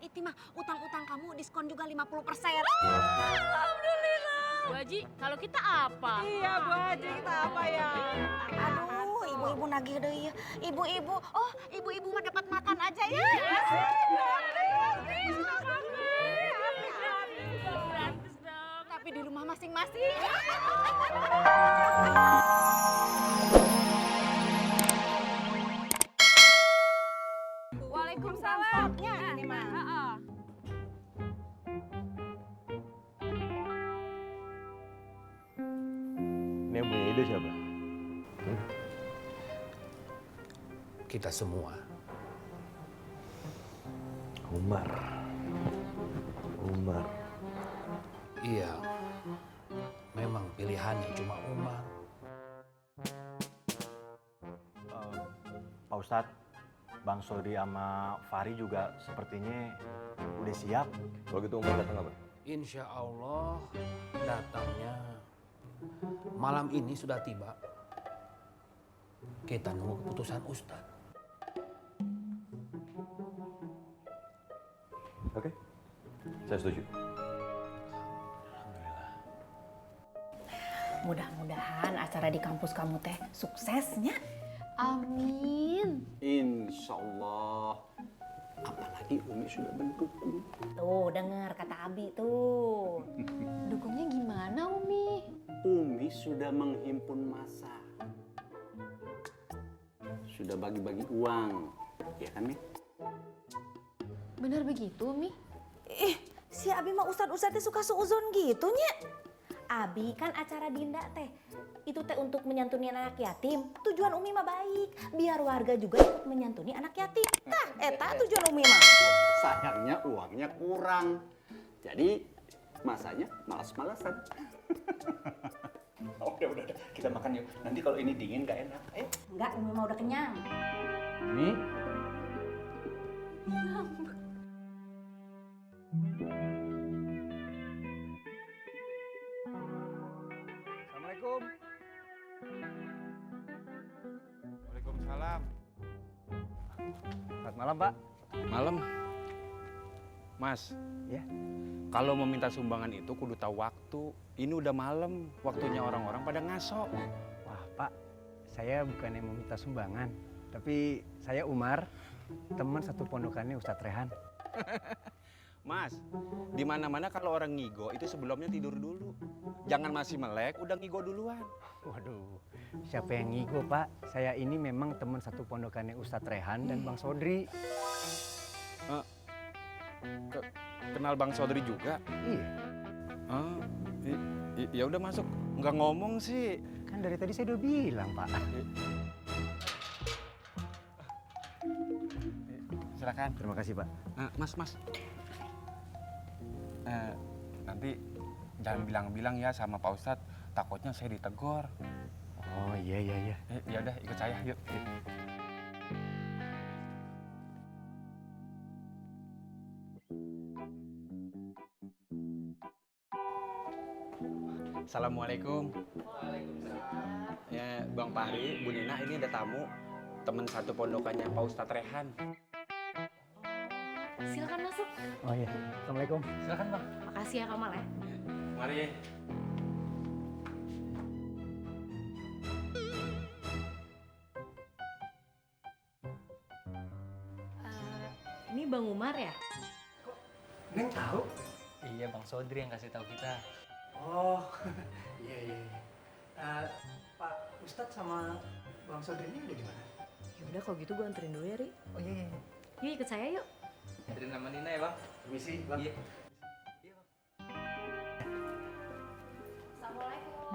Itu mah utang-utang kamu diskon juga 50%. Alhamdulillah. Bu Haji, kalau kita apa? Iya Bu Haji, kita apa ya? Aduh, ibu-ibu nagih deh ya. Ibu-ibu, oh ibu-ibu mah dapat makan aja ya. Gratis dong. Tapi di rumah masing-masing. Waalaikumsalam. Ini mah. Ini yang punya ide siapa? Kita semua. Umar. Iya, memang pilihannya cuma Umar. Pak Ustadz, Bang Sodi sama Fahri juga sepertinya udah siap. Kalau gitu Umar datang kapan? Insya Allah datangnya malam ini sudah tiba. Kita nunggu keputusan Ustadz. Oke, saya setuju. Mudah-mudahan acara di kampus kamu teh suksesnya. Amin. Insya Allah. Apalagi Umi sudah mendukung. Tuh, denger kata Abi tuh. Dukungnya gimana, Umi? Umi sudah menghimpun massa. Sudah bagi-bagi uang. Ya kan, Mi? Bener begitu, Umi? Si Abi mah ustad-ustadnya suka suuzon gitu nya. Abi kan acara Dinda teh. Itu teh untuk menyantuni anak yatim. Tujuan Umi mah baik. Biar warga juga ikut menyantuni anak yatim. Tah, eta tujuan Umi mah. Sayangnya uangnya kurang. Jadi masanya malas-malasan. Udah. Kita makan yuk. Nanti kalau ini dingin gak enak. Ayo. Enggak, Umi mah udah kenyang. Ini? Assalamualaikum. Waalaikumsalam. Selamat malam, Pak. Malam. Mas. Ya. Kalau mau minta sumbangan itu kudu tahu waktu. Ini udah malam, waktunya orang-orang pada ngaso. Wah Pak, saya bukannya mau minta sumbangan, tapi saya Umar, teman satu pondokannya Ustadz Rehan. Mas, di mana-mana kalau orang ngigo itu sebelumnya tidur dulu. Jangan masih melek, udah ngigo duluan. Waduh, siapa yang ngigo Pak? Saya ini memang teman satu pondokannya Ustadz Rehan dan Bang Sodri. Kenal Bang Sodri juga? Iya, Ya udah masuk. Nggak ngomong sih. kan dari tadi saya udah bilang Pak. Silakan. Terima kasih Pak. Mas. Nanti jangan bilang-bilang ya sama Pak Ustadz. Takutnya saya ditegor. Oh iya. Ya udah ikut saya yuk. Assalamualaikum. Waalaikumsalam. Ya, Bang Fahri, Bu Nina, ini ada tamu. Teman satu pondokannya Pak Ustadz Rehan. Silakan masuk. Oh iya, Assalamualaikum. Silakan Bang. Makasih ya Kamal ya. Mari. Ini Bang Umar ya? Neng tahu? Iya, Bang Sodri yang kasih tahu kita. Oh, iya. Pak Ustadz sama Bang Sodri ini udah di mana? Ya udah kalau gitu gue anterin dulu ya, Ri. Oh iya. Yuk ikut saya yuk. Anterin sama Nina ya, Bang. Permisi, Bang. Iya.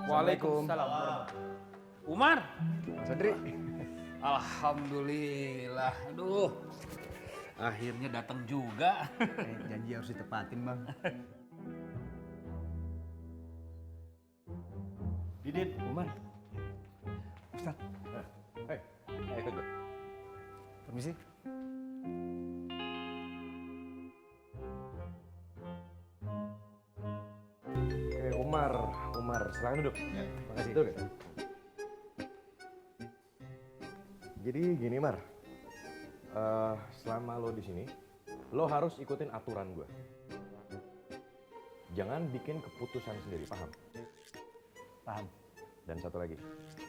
Waalaikumsalam. Umar. Bang Sodri. Alhamdulillah. Aduh, akhirnya datang juga. Janji harus ditepatin Bang. Didit. Umar. Ustadz. Ikut gue. Permisi. Umar, silakan duduk. Ya, makasih. Duduk, ya. Jadi gini Mar, selama lo di sini, lo harus ikutin aturan gue. Jangan bikin keputusan sendiri, paham? Paham. Dan satu lagi,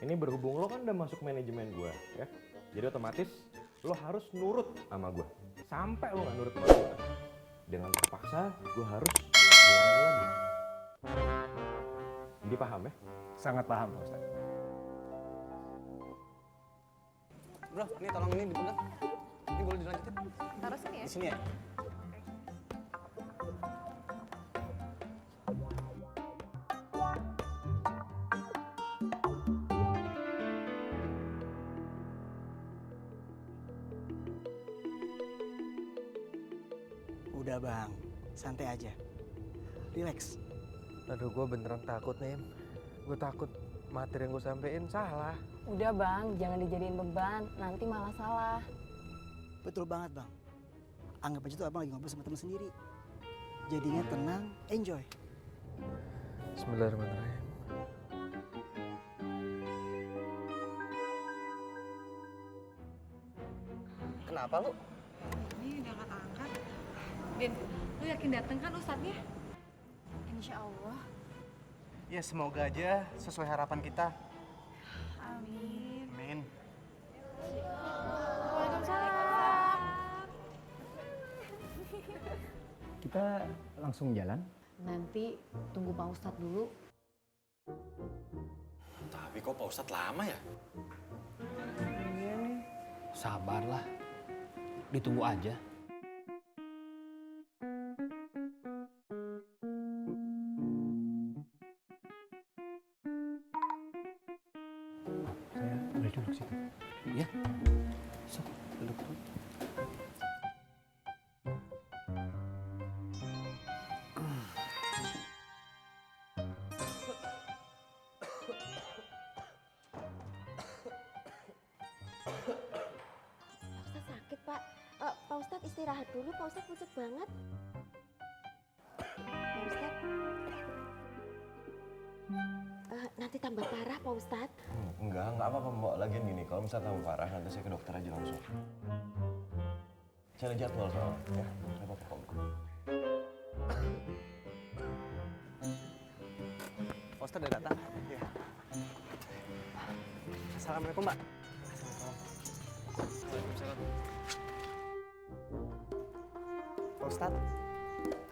ini berhubung lo kan udah masuk manajemen gue, ya. Jadi otomatis lo harus nurut sama gue. Sampai lo nggak nurut sama gue, dengan terpaksa gue harus ngulangin lagi. Jadi paham ya? Sangat paham, Pak Ustadz. Bro, ini tolong ini dipegang. Ini boleh dilanjutin? Taruh sini ya. Di sini ya? Udah bang, santai aja. Relax. Aduh, gue beneran takut nih. Gue takut materi yang gue sampein salah. Udah bang, jangan dijadiin beban, nanti malah salah. Betul banget bang. Anggap aja tuh abang lagi ngobrol sama teman sendiri. Jadinya tenang, enjoy. Bismillahirrahmanirrahim. Kenapa lu? Ini udah angkat-angkat. Din, lu yakin dateng kan ustadznya? Insya Allah. Ya semoga aja sesuai harapan kita. Amin. Amin. Waalaikumsalam. Kita langsung jalan. Nanti tunggu Pak Ustadz dulu. Tapi kok Pak Ustadz lama ya? Sabarlah. Ditunggu aja. Saya boleh duduk situ. Ya. Sok, duduk dulu. Ustadz sakit, Pak. Pak Ustadz istirahat dulu, Pak Ustadz pucet banget. Pak Ustadz. Nanti tambah parah, Pak Ustadz. Enggak apa-apa Mbak. Lagian gini, kalau misalnya tambah parah, nanti saya ke dokter aja langsung. Saya ada jadwal soalnya, ya. Nggak apa-apa kok. Pak Ustadz udah datang? Iya. Assalamualaikum mbak. Waalaikumsalam. Pak Ustadz,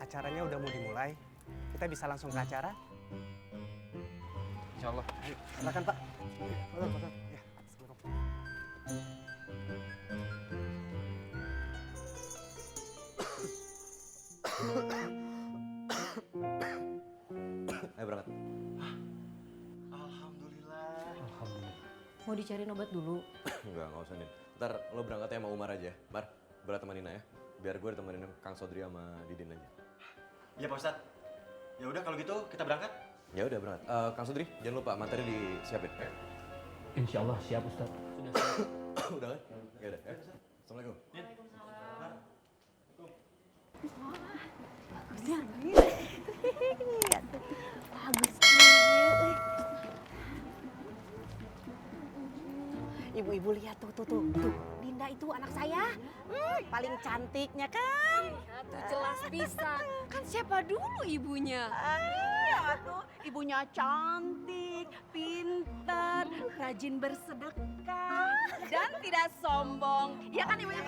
acaranya udah mau dimulai. Kita bisa langsung ke acara? Insya Allah. Ayo, silakan Pak. Pak. Ya, atas burung. Ayo berangkat. Mau dicariin obat dulu? Enggak usah nih. Ntar lo berangkatnya sama Umar aja. Mar, berat sama Nina ya. Biar gue ditemenin Kang Sodri sama Didin aja. Iya Pak Ustadz. Ya udah kalau gitu kita berangkat. Ya udah berangkat. Kang Sodri, jangan lupa materi disiapin. Ya. Insya Allah siap Ustadz. Udah kan? Ya udah. Ya. Assalamualaikum. Bagus. Ibu-ibu lihat tuh. Dinda itu anak saya. Paling cantiknya kan? Jelas pisan. Kan siapa dulu ibunya? Aduh, ibunya cantik, pintar, rajin bersedekah, dan tidak sombong. Ya kan ibunya?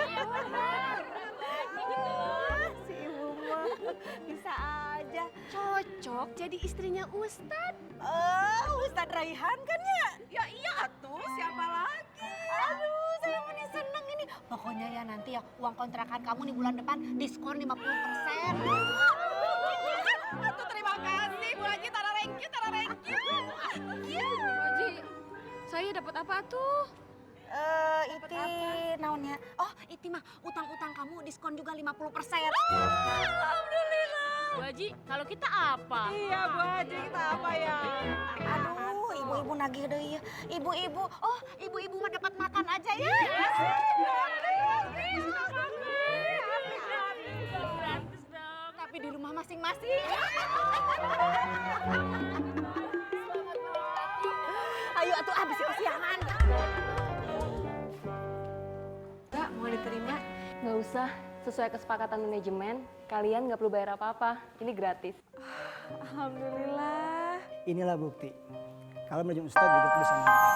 Iya benar. Si ibu mah bisa aja. Cocok jadi istrinya Ustadz. Ustadz Raihan kan ya? Ya iya atuh, siapa lagi? Aduh, saya mau seneng ini. Pokoknya ya nanti ya uang kontrakan kamu nih bulan depan diskon 50%. Aduh, terima kasih Bu Haji, tara thank you. Haji, saya dapat apa tuh? Itu naonnya? Oh, itu mah utang-utang kamu diskon juga 50%. Alhamdulillah. Bu Haji, kalau kita apa? Iya Bu Haji, kita apa ya? Aduh, ibu-ibu nagih deh ya. Ibu-ibu, oh ibu-ibu mah dapat makan aja ya. Gratis dong. Tapi di rumah masing-masing. Ayo atuh habis kesiangan. Kak, mau diterima? Nggak usah, Sesuai kesepakatan manajemen, kalian nggak perlu bayar apa-apa. Ini gratis. Alhamdulillah. Inilah bukti. Kalau manajemen Ustadz juga perlu sama kita.